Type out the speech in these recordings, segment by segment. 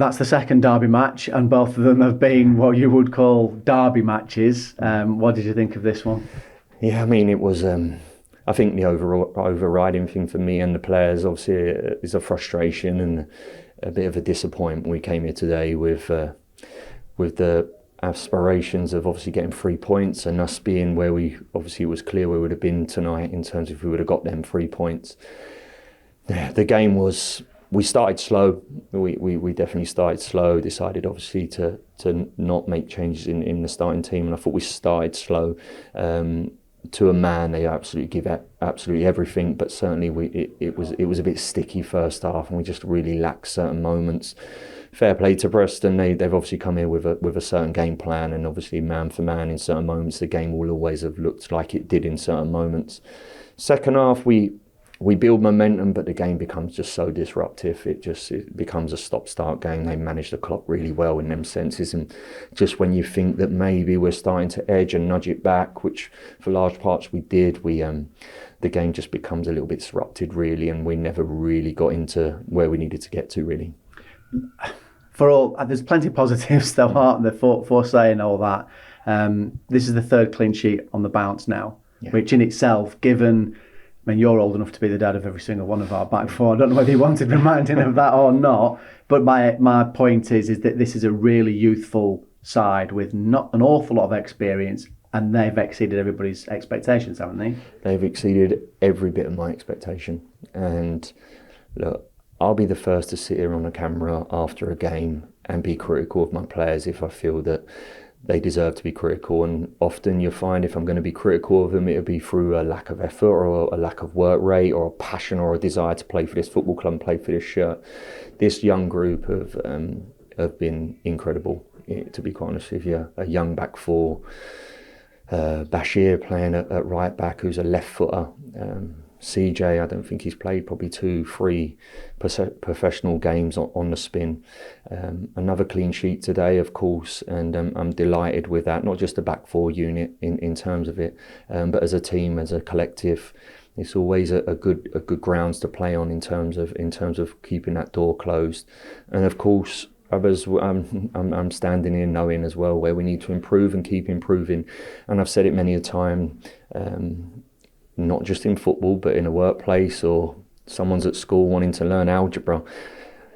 That's the second derby match, and both of them have been what you would call derby matches. What did you think of this one? Yeah, I mean, it was. I think the overriding thing for me and the players, obviously, is a frustration and a bit of a disappointment. We came here today with the aspirations of obviously getting 3 points and us being where it was clear we would have been tonight in terms of if we would have got them 3 points. Yeah, the game was. We started slow. We definitely started slow. Decided obviously to not make changes in the starting team, and I thought we started slow. To a man, they absolutely give absolutely everything, but certainly it was a bit sticky first half, and we just really lacked certain moments. Fair play to Preston. They've obviously come here with a certain game plan, and obviously man for man in certain moments, the game will always have looked like it did in certain moments. Second half, we build momentum, but the game becomes just so disruptive. It becomes a stop-start game. They manage the clock really well in them senses, and just when you think that maybe we're starting to edge and nudge it back, which for large parts we did, the game just becomes a little bit disrupted really, and we never really got into where we needed to get to really. There's plenty of positives though, aren't there, for saying all that. This is the third clean sheet on the bounce now, which in itself, given. I mean, you're old enough to be the dad of every single one of our back four. I don't know whether you wanted reminding of that or not. But my point is that this is a really youthful side with not an awful lot of experience, and they've exceeded everybody's expectations, haven't they? They've exceeded every bit of my expectation. And look, I'll be the first to sit here on a camera after a game and be critical of my players if I feel that they deserve to be critical, and often you'll find if I'm going to be critical of them, it'll be through a lack of effort or a lack of work rate or a passion or a desire to play for this football club and play for this shirt. This young group have been incredible, to be quite honest with you. A young back four, Bashir playing at right back, who's a left footer. CJ, I don't think he's played probably 2-3 professional games on the spin. Another clean sheet today, of course, and I'm delighted with that. Not just the back four unit in terms of it, but as a team, as a collective, it's always a good grounds to play on in terms of keeping that door closed. And of course, others, I'm standing here knowing as well where we need to improve and keep improving. And I've said it many a time. Not just in football, but in a workplace or someone's at school wanting to learn algebra.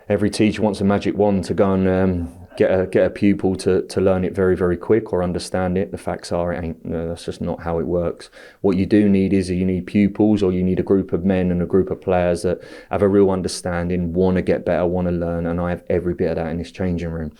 Every teacher wants a magic wand to go and get a pupil to learn it very, very quick or understand it. The facts are it ain't. No, that's just not how it works. What you do need is you need pupils, or you need a group of men and a group of players that have a real understanding, want to get better, want to learn, and I have every bit of that in this changing room.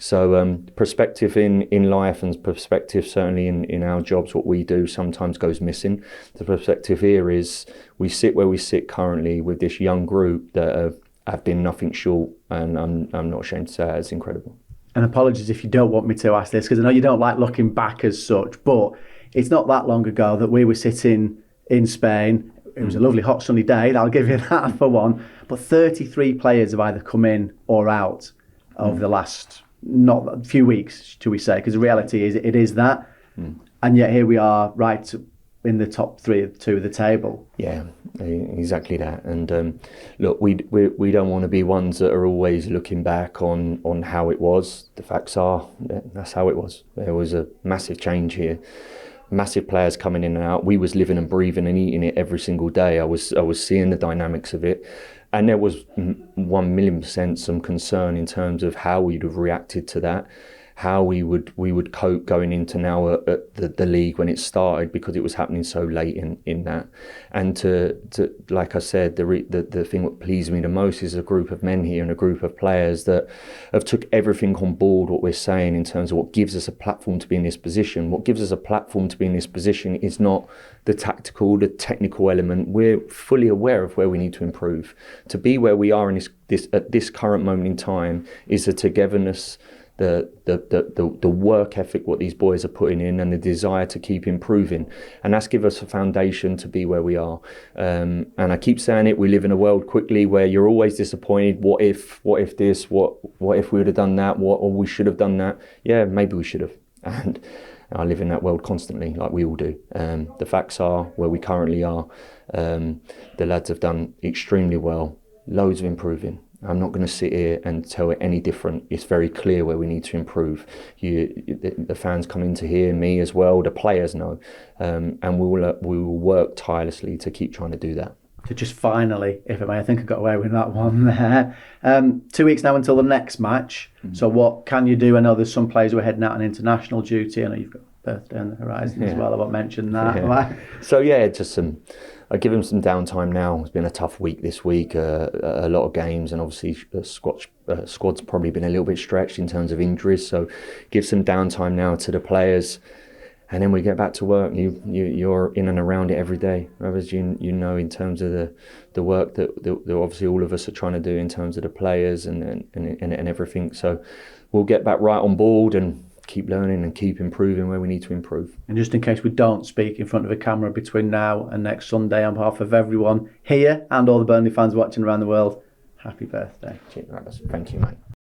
So perspective in life and perspective certainly in our jobs, what we do sometimes goes missing. The perspective here is we sit where we sit currently with this young group that have been nothing short, and I'm not ashamed to say it's incredible. And apologies if you don't want me to ask this, because I know you don't like looking back as such, but it's not that long ago that we were sitting in Spain. It was a lovely hot sunny day, I'll give you that for one, but 33 players have either come in or out over the last not a few weeks, should we say, because the reality is it is that, and yet here we are right in the top 2 of the table. Yeah, exactly that. And look, we don't want to be ones that are always looking back on how it was. The facts are that's how it was. There was a massive change here, massive players coming in and out. We was living and breathing and eating it every single day. I was seeing the dynamics of it. And there was 1,000,000% some concern in terms of how we'd have reacted to that, how we would cope going into now at the league when it started, because it was happening so late in that. And to like I said, the thing that pleased me the most is a group of men here and a group of players that have took everything on board what we're saying in terms of what gives us a platform to be in this position. What gives us a platform to be in this position is not the tactical, the technical element. We're fully aware of where we need to improve. To be where we are in this at this current moment in time is the togetherness, the work ethic what these boys are putting in, and the desire to keep improving, and that's given us a foundation to be where we are. And I keep saying it, we live in a world quickly where you're always disappointed. What if this, what if we would have done that, or we should have done that. Yeah, maybe we should have, and I live in that world constantly, like we all do. The facts are where we currently are. The lads have done extremely well, loads of improving. I'm not going to sit here and tell it any different. It's very clear where we need to improve. The fans come in to hear me as well. The players know, and we will work tirelessly to keep trying to do that. So just finally, if I may, I think I got away with that one there. 2 weeks now until the next match. So what can you do? I know there's some players who are heading out on international duty. I know you've got birthday on the horizon as well. I won't mention that. Yeah. So just I give them some downtime now. It's been a tough week this week, a lot of games, and obviously the squad's probably been a little bit stretched in terms of injuries. So give some downtime now to the players, and then we get back to work. You're in and around it every day, whereas you know in terms of the work that obviously all of us are trying to do in terms of the players and everything. So we'll get back right on board and keep learning and keep improving where we need to improve. And just in case we don't speak in front of a camera between now and next Sunday, on behalf of everyone here and all the Burnley fans watching around the world, happy birthday. Thank you, mate.